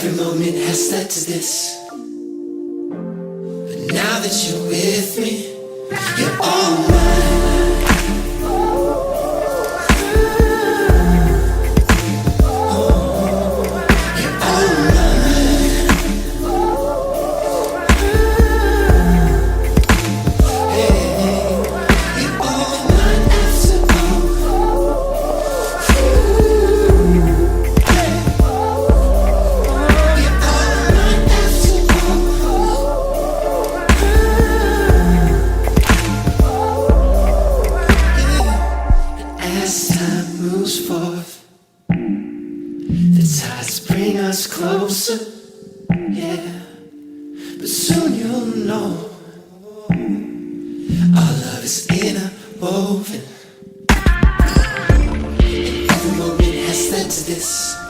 Every moment has led to this, but now that you're with me, you're all mine. You're all mine. Hey, you're all mine after as time moves forth, the tides bring us closer, yeah. But soon you'll know our love is interwoven, and every moment has led to this.